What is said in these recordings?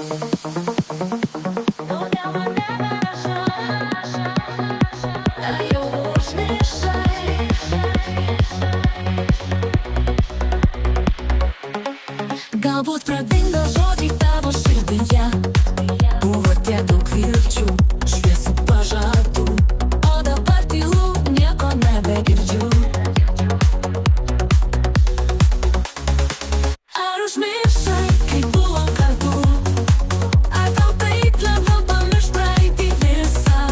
Kodėl man neberašai, ar jau užmiršai? Galbūt pradingo žodžiai tavo širdyje, buvo tiek daug vilčių, šviesų pažadų, o dabar tylu, nieko nebegirdžiu. Ar užmiršai, kai buvom kartu? Ar tau taip lengva pamiršt praeitį visą?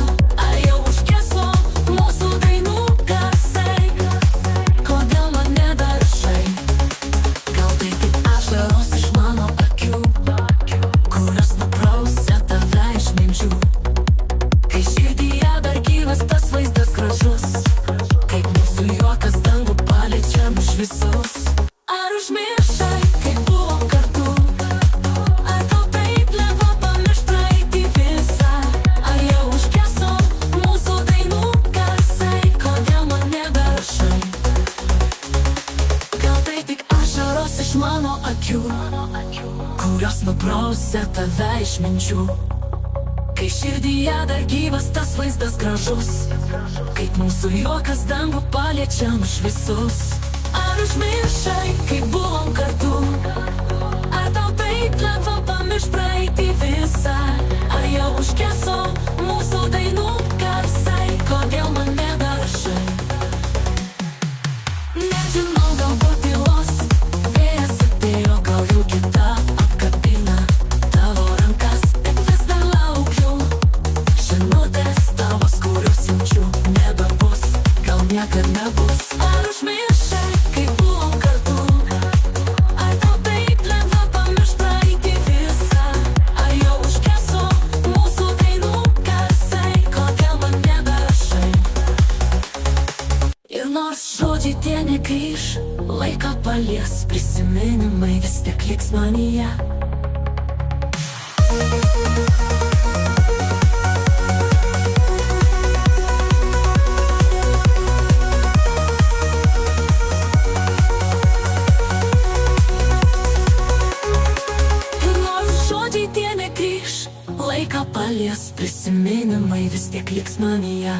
Ar jau užgeso mūsų dainų garsai? Kodėl man neberašai? Gal tai tik ašaros iš mano akių, kurios nuprausia tave iš minčių? Kai širdyje dar gyvas tas vaizdas gražus, kaip mūsų juokas dangų paliečia mus visus. Ar užmiršai, kai buvom kartu? Ar tau taip lengva pamiršt praeitį visą? Ar jau užgeso mūsų dainų garsai? Kodėl man neberašai? Gal tai tik ašaros iš mano akių, kurios nuprausia tave iš minčių? Kai širdyje dar gyvas tas vaizdas gražus, kaip mūsų juokas dangų paliečia mus visus. Ar užmiršai, kai buvom kartu? Ar tau taip lengva pamiršt praeitį visą? Ar jau užgeso mūsų dainų garsai? Kodėl man neberašai? Nežinau, galbūt tylos vėjas atėjo, gal jau kita apkabina tavo rankas, bet vis dar laukiu žinutės tavos, kurios jaučiu. Nebebus, gal niekad nebus. Ar užmiršai, kai buvom kartu? Ar tau taip lengva pamiršt praeitį visą? Ar jau užgeso mūsų dainų garsai? Kodėl man neberašai? Ir nors žodžiai tie negrįš, laiką palies, prisiminimai vis tiek liks manyje. Ir nors žodžiai tie negrįš, laiką palies, prisiminimai vis tiek liks manyje.